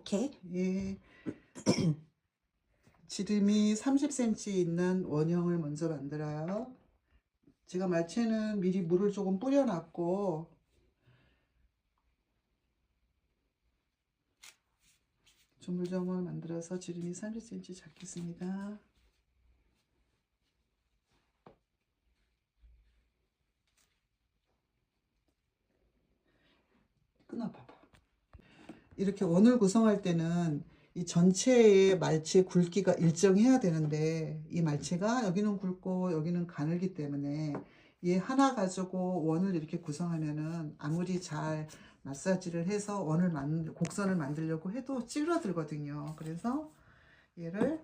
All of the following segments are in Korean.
오케이. 예. 지름이 30cm 있는 원형을 먼저 만들어요. 제가 말채는 미리 물을 조금 뿌려놨고 조물조물 만들어서 지름이 30cm 잡겠습니다. 끊어봐봐. 이렇게 원을 구성할 때는 이 전체의 말체 굵기가 일정해야 되는데 이 말체가 여기는 굵고 여기는 가늘기 때문에 얘 하나 가지고 원을 이렇게 구성하면은 아무리 잘 마사지를 해서 곡선을 만들려고 해도 찌그러들거든요. 그래서 얘를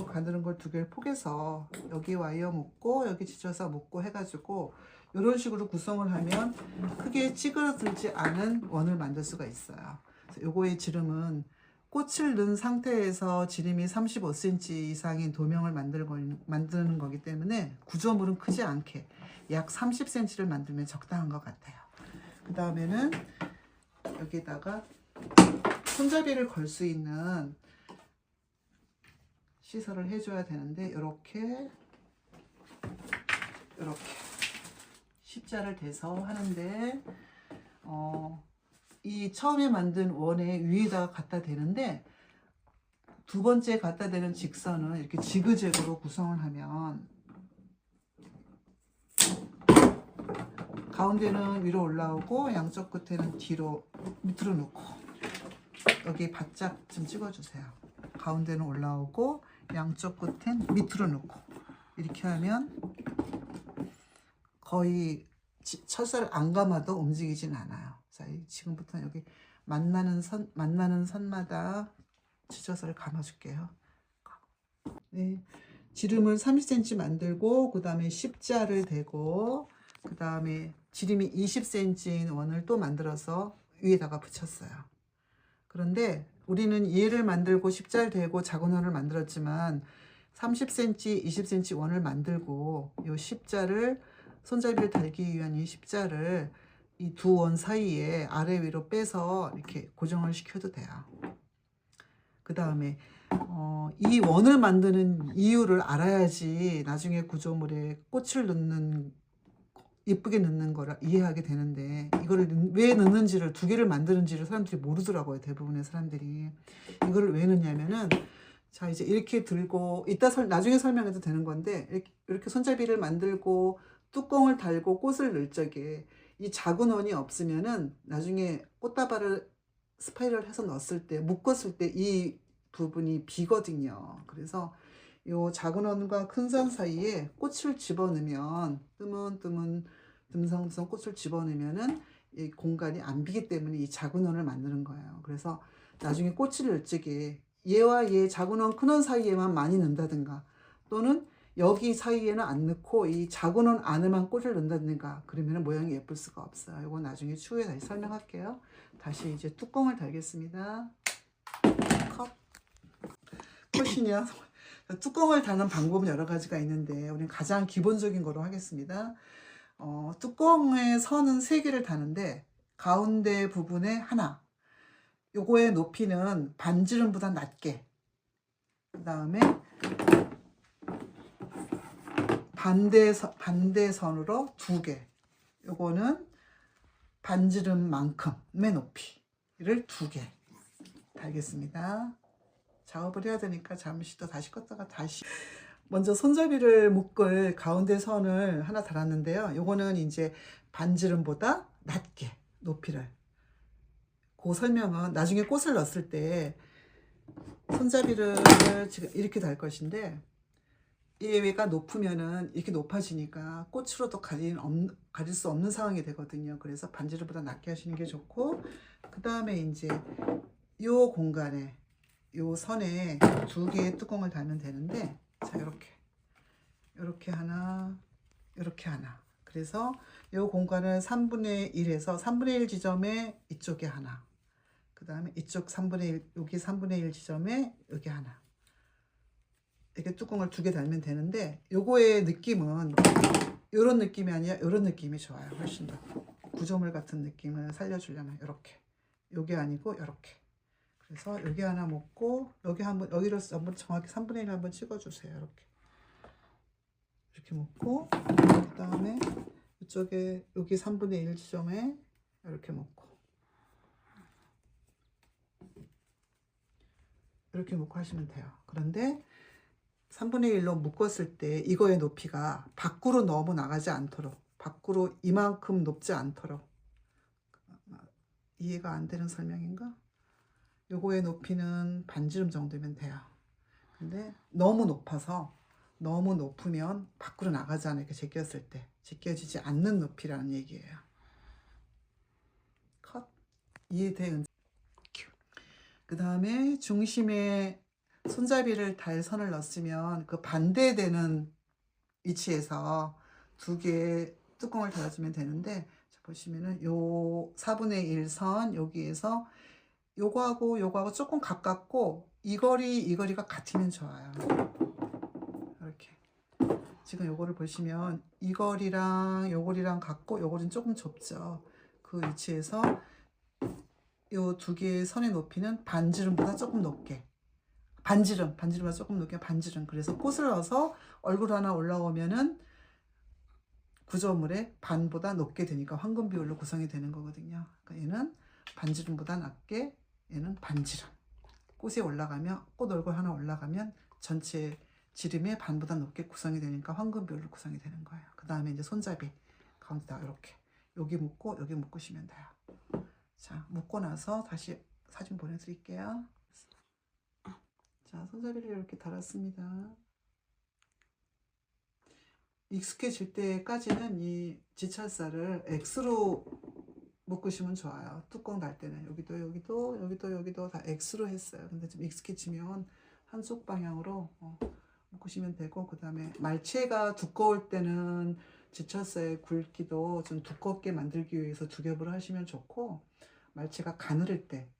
가늘은 걸 두 개를 포개서 여기 와이어 묶고 여기 지져서 묶고 해가지고 이런 식으로 구성을 하면 크게 찌그러들지 않은 원을 만들 수가 있어요. 요거의 지름은 꽃을 넣은 상태에서 지름이 35cm 이상인 도명을 만드는 거기 때문에 구조물은 크지 않게 약 30cm를 만들면 적당한 것 같아요. 그 다음에는 여기다가 손잡이를 걸 수 있는 시설을 해줘야 되는데 이렇게 십자를 대서 하는데 이 처음에 만든 원의 위에다가 갖다 대는데 두 번째 갖다 대는 직선은 이렇게 지그재그로 구성을 하면 가운데는 위로 올라오고 양쪽 끝에는 밑으로 놓고 여기 바짝 좀 찍어주세요. 가운데는 올라오고 양쪽 끝엔 밑으로 놓고 이렇게 하면 거의 철사를 안 감아도 움직이진 않아요. 자, 지금부터 여기 만나는 선마다 지저서를 감아줄게요. 네, 지름을 30cm 만들고 그 다음에 십자를 대고 그 다음에 지름이 20cm인 원을 또 만들어서 위에다가 붙였어요. 그런데 우리는 얘를 만들고 십자를 대고 작은 원을 만들었지만 30cm, 20cm 원을 만들고 이 십자를 손잡이를 달기 위한 이 십자를 이 두 원 사이에 아래 위로 빼서 이렇게 고정을 시켜도 돼요. 그 다음에 이 원을 만드는 이유를 알아야지 나중에 구조물에 꽃을 넣는 예쁘게 넣는 거를 이해하게 되는데 이거를 왜 넣는지를 두 개를 만드는지를 사람들이 모르더라고요. 대부분의 사람들이 이거를 왜 넣냐면은 자 이제 이렇게 들고 나중에 설명해도 되는 건데 이렇게 손잡이를 만들고 뚜껑을 달고 꽃을 넣을 적에 이 작은 원이 없으면은 나중에 꽃다발을 스파이럴 해서 넣었을 때 묶었을 때 이 부분이 비거든요. 그래서 요 작은 원과 큰 선 사이에 꽃을 집어넣으면 듬성듬성 꽃을 집어넣으면은 이 공간이 안 비기 때문에 이 작은 원을 만드는 거예요. 그래서 나중에 꽃을 넣을 적에 얘와 얘 작은 원, 큰 원 사이에만 많이 넣는다든가 또는 여기 사이에는 안 넣고 이 작은 원 안에만 꽃을 넣는다든가 그러면 모양이 예쁠 수가 없어요. 이건 나중에 추후에 다시 설명할게요. 다시 이제 뚜껑을 달겠습니다. 컷이냐? 뚜껑을 다는 방법은 여러 가지가 있는데 우리는 가장 기본적인 거로 하겠습니다. 뚜껑의 선은 3개를 다는데 가운데 부분에 하나, 요거의 높이는 반지름보다 낮게, 그 다음에 반대선으로 2개, 요거는 반지름만큼의 높이를 2개 달겠습니다. 작업을 해야 되니까 잠시 또 다시 껐다가 다시 먼저 손잡이를 묶을 가운데 선을 하나 달았는데요. 요거는 이제 반지름보다 낮게 높이를 그 설명은 나중에 꽃을 넣었을 때 손잡이를 지금 이렇게 달 것인데 얘가 높으면은 이렇게 높아지니까 꽃으로도 가릴 수 없는 상황이 되거든요. 그래서 반지름보다 낮게 하시는 게 좋고 그 다음에 이제 요 공간에 요 선에 2개의 뚜껑을 달면 되는데 자 이렇게 하나 이렇게 하나 그래서 요 공간을 3분의 1에서 3분의 1 지점에 이쪽에 하나 그 다음에 이쪽 3분의 1 여기 3분의 1 지점에 여기 하나 이렇게 뚜껑을 2개 달면 되는데 요거의 느낌은 요런 느낌이 아니라 요런 느낌이 좋아요. 훨씬 더 구조물 같은 느낌을 살려주려면 요렇게 요게 아니고 요렇게 그래서 여기 하나 묶고 여기 한번 여기로 한번 정확히 3분의 1 한번 찍어주세요. 이렇게 묶고 그다음에 이쪽에 여기 3분의 1 지점에 이렇게 묶고 이렇게 묶고 하시면 돼요. 그런데 3분의 1로 묶었을 때 이거의 높이가 밖으로 너무 나가지 않도록, 밖으로 이만큼 높지 않도록, 이해가 안 되는 설명인가? 요거의 높이는 반지름 정도면 돼요. 근데 너무 높아서, 너무 높으면 밖으로 나가잖아요. 이렇게 제꼈을 때 제껴지지 않는 높이라는 얘기예요. 컷. 이해돼? 그 다음에 중심에 손잡이를 달 선을 넣었으면 그 반대되는 위치에서 두 개의 뚜껑을 달아주면 되는데, 자, 보시면은 요 4분의 1 선 여기에서 요거하고 조금 가깝고 이 거리가 같으면 좋아요. 이렇게 지금 요거를 보시면 이 거리랑 요 거리랑 같고 요 거리는 조금 좁죠. 그 위치에서 요 두 개의 선의 높이는 반지름보다 조금 높게, 반지름보다 조금 높게 반지름. 그래서 꽃을 넣어서 얼굴 하나 올라오면은 구조물의 반보다 높게 되니까 황금 비율로 구성이 되는 거거든요. 그러니까 얘는 반지름보다 낮게, 얘는 반지름. 꽃이 올라가면, 꽃 얼굴 하나 올라가면 전체 지름의 반보다 높게 구성이 되니까 황금 비율로 구성이 되는 거예요. 그 다음에 이제 손잡이 가운데다 이렇게 여기 묶고 여기 묶으시면 돼요. 자, 묶고 나서 다시 사진 보내드릴게요. 자, 손잡이를 이렇게 달았습니다. 익숙해질 때까지는 이 지찰살을 X로 묶으시면 좋아요. 뚜껑 달 때는 여기도 다 X로 했어요. 근데 좀 익숙해지면 한쪽 방향으로 묶으시면 되고, 그 다음에 말체가 두꺼울 때는 지찰사의 굵기도 좀 두껍게 만들기 위해서 두 겹으로 하시면 좋고, 말체가 가늘을 때,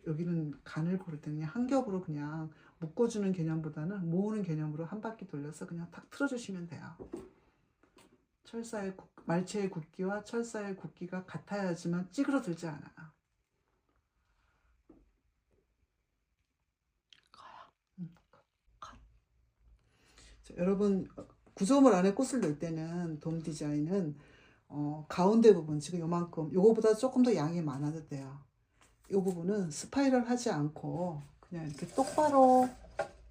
여기는 가늘 고를 때 그냥 한 겹으로 그냥 묶어주는 개념보다는 모으는 개념으로 한 바퀴 돌려서 그냥 탁 틀어주시면 돼요. 말체의 굵기와 철사의 굵기가 같아야지만 찌그러들지 않아요. 자, 여러분, 구조물 안에 꽃을 넣을 때는 돔 디자인은 가운데 부분, 지금 요만큼, 요거보다 조금 더 양이 많아도 돼요. 요 부분은 스파이럴 하지 않고 그냥 이렇게 똑바로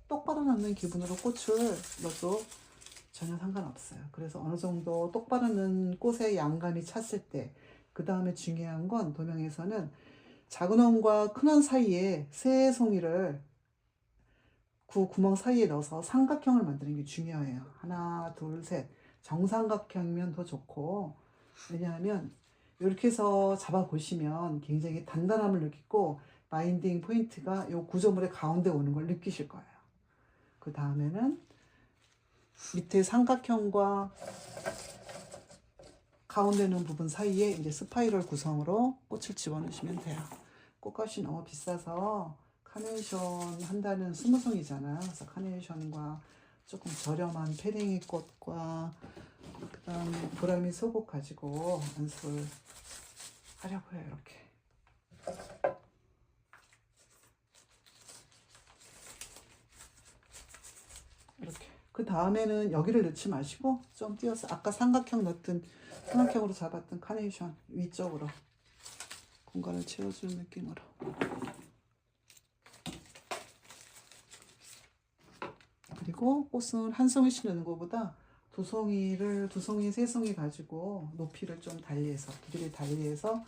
넣는 기분으로 꽃을 넣어도 전혀 상관없어요. 그래서 어느 정도 똑바로 넣은 꽃의 양감이 찼을 때, 그 다음에 중요한 건 도명에서는 작은 원과 큰 원 사이에 새 송이를 그 구멍 사이에 넣어서 삼각형을 만드는 게 중요해요. 하나, 둘, 셋. 정삼각형이면 더 좋고, 왜냐하면 이렇게 해서 잡아보시면 굉장히 단단함을 느끼고 바인딩 포인트가 이 구조물의 가운데 오는 걸 느끼실 거예요. 그 다음에는 밑에 삼각형과 가운데 있는 부분 사이에 이제 스파이럴 구성으로 꽃을 집어넣으시면 돼요. 꽃값이 너무 비싸서 카네이션 한다는 20송이잖아요. 그래서 카네이션과 조금 저렴한 페랭이 꽃과 그 다음에 보라미 소국 가지고 연습을 하려고 해요. 이렇게. 이렇게. 그 다음에는 여기를 넣지 마시고 좀 띄어서 아까 삼각형으로 잡았던 카네이션 위쪽으로 공간을 채워주는 느낌으로. 그리고 꽃은 한 송이씩 넣는 것보다 두 송이, 세 송이 가지고 높이를 좀 달리해서, 길이를 달리해서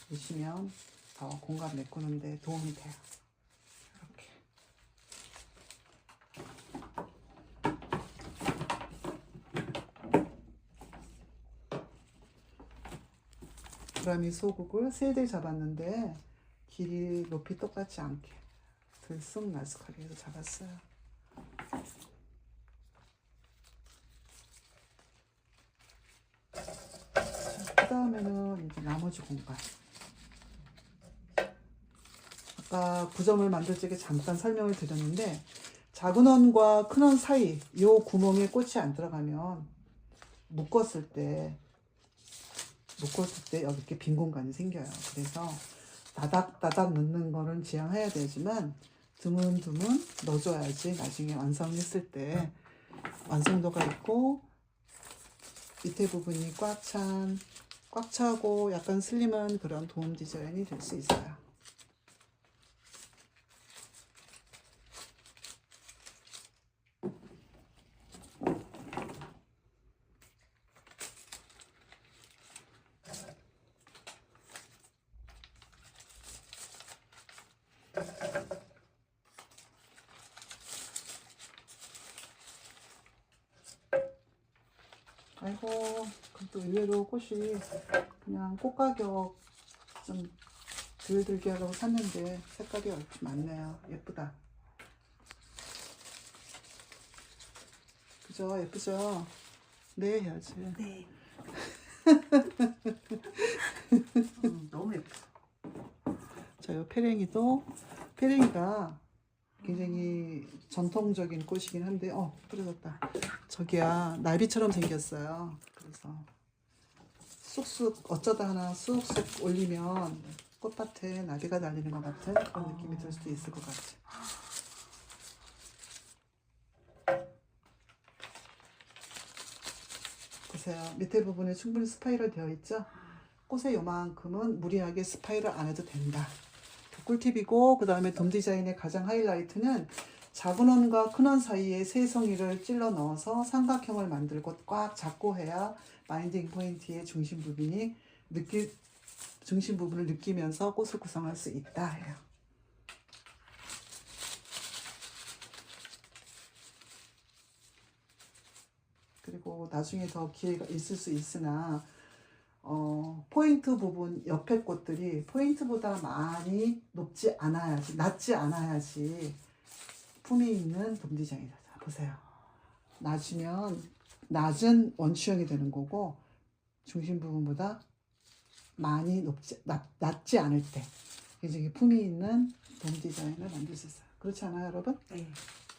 넣으시면 더 공간 메꾸는데 도움이 돼요. 보라미 소국을 3대 잡았는데 길이 높이 똑같지 않게 들쑥날쑥하게 해서 잡았어요. 그 다음에는 이제 나머지 공간. 아까 구점을 만들 적에 잠깐 설명을 드렸는데, 작은 원과 큰 원 사이 이 구멍에 꽃이 안 들어가면 묶었을 때 여기 이렇게 빈 공간이 생겨요. 그래서 다닥다닥 넣는 거는 지양해야 되지만 드문드문 넣어줘야지 나중에 완성했을 때 완성도가 있고 밑에 부분이 꽉 차고 약간 슬림한 그런 도움 디자인이 될 수 있어요. 아이고, 그래도 의외로 꽃이 그냥 꽃가격 좀 덜 들게 하려고 샀는데 색깔이 얼핏 많네요. 예쁘다. 그죠? 예쁘죠? 네, 해야지. 네. 너무 예뻐. 자, 요 페랭이가 굉장히 전통적인 꽃이긴 한데, 부러졌다. 저기야, 나비처럼 생겼어요. 그래서 쑥쑥, 어쩌다 하나 쑥쑥 올리면 꽃밭에 나비가 날리는 것 같은 그런 느낌이 들 수도 있을 것 같아. 보세요. 밑에 부분에 충분히 스파이럴 되어 있죠? 꽃의 요만큼은 무리하게 스파이럴 안 해도 된다. 꿀팁이고, 그 다음에 돔 디자인의 가장 하이라이트는 작은 원과 큰 원 사이에 새송이를 찔러 넣어서 삼각형을 만들고 꽉 잡고 해야 바인딩 포인트의 중심 부분을 느끼면서 꽃을 구성할 수 있다 해요. 그리고 나중에 더 기회가 있을 수 있으나 포인트 부분 옆에 꽃들이 포인트보다 많이 낮지 않아야지 품이 있는 돔 디자인이다. 보세요. 낮은 원추형이 되는 거고 중심 부분보다 많이 낮지 않을 때 굉장히 품이 있는 돔 디자인을 만들 수 있어요. 그렇지 않아요, 여러분? 네.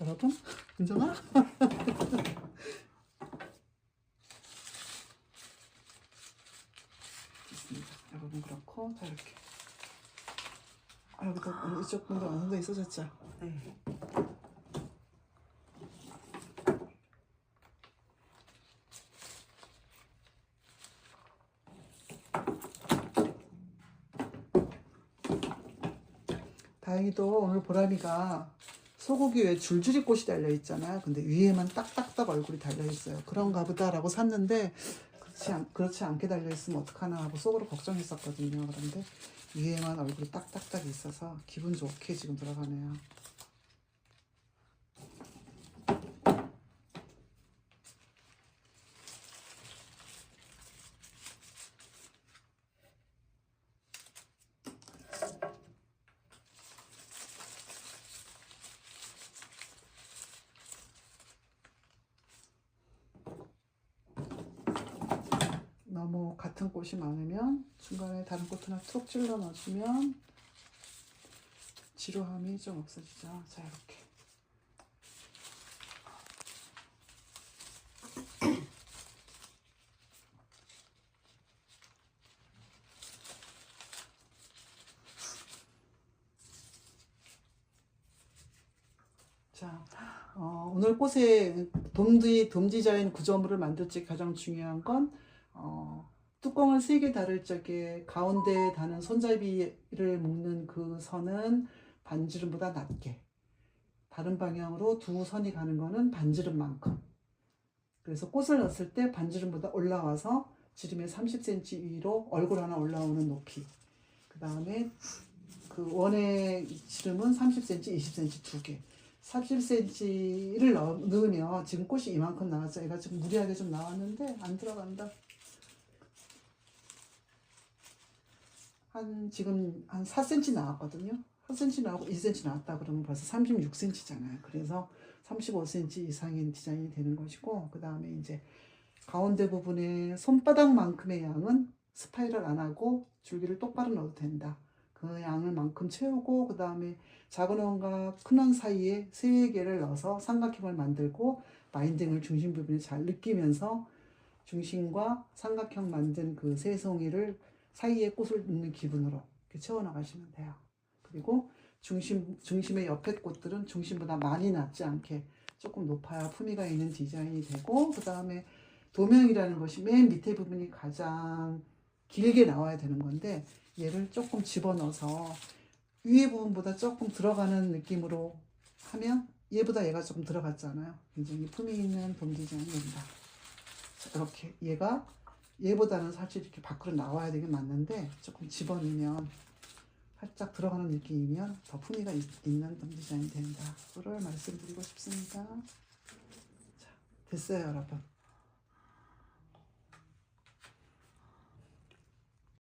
여러분? 은정아? 여러분 그렇고 자 이렇게 여기도 이쪽 분도 완성돼 있어졌죠? 네. 다행히도 오늘 보람이가 소고기 왜 줄줄이 꽃이 달려 있잖아요. 근데 위에만 딱딱딱 얼굴이 달려 있어요. 그런가 보다라고 샀는데 그렇지 않게 달려 있으면 어떡하나 하고 속으로 걱정했었거든요. 그런데 위에만 얼굴이 딱딱딱 있어서 기분 좋게 지금 들어가네요. 너무 같은 꽃이 많으면 중간에 다른 꽃 하나 툭 찔러 넣어주면 지루함이 좀 없어지죠. 자 이렇게 자 오늘 꽃의 돔 디자인 구조물을 만들 때 가장 중요한 건 뚜껑을 3개 달을 적에 가운데에 다는 손잡이를 묶는 그 선은 반지름보다 낮게 다른 방향으로 두 선이 가는 거는 반지름만큼 그래서 꽃을 넣었을 때 반지름보다 올라와서 지름의 30cm 위로 얼굴 하나 올라오는 높이 그 다음에 그 원의 지름은 30cm, 20cm 두 개 30cm를 넣으면 지금 꽃이 이만큼 나왔죠. 얘가 지금 무리하게 좀 나왔는데 안 들어간다. 지금 한 4cm 나왔거든요. 4cm 나오고 2cm 나왔다 그러면 벌써 36cm잖아요. 그래서 35cm 이상인 디자인이 되는 것이고 그 다음에 이제 가운데 부분에 손바닥만큼의 양은 스파이럴 안 하고 줄기를 똑바로 넣어도 된다. 그 양을 만큼 채우고 그 다음에 작은 원과 큰 원 사이에 3개를 넣어서 삼각형을 만들고 바인딩을 중심 부분에 잘 느끼면서 중심과 삼각형 만든 그 새송이를 사이에 꽃을 넣는 기분으로 이렇게 채워나가시면 돼요. 그리고 중심의 옆에 꽃들은 중심보다 많이 낮지 않게 조금 높아야 품위가 있는 디자인이 되고, 그 다음에 도명이라는 것이 맨 밑에 부분이 가장 길게 나와야 되는 건데, 얘를 조금 집어넣어서 위에 부분보다 조금 들어가는 느낌으로 하면 얘보다 얘가 조금 들어갔잖아요. 굉장히 품위 있는 돔 디자인이 된다. 이렇게 얘가 얘보다는 사실 이렇게 밖으로 나와야 되긴 맞는데, 조금 집어넣으면 살짝 들어가는 느낌이면 더 품위가 있는 돔 디자인이 된다. 그걸 말씀드리고 싶습니다. 자, 됐어요, 여러분.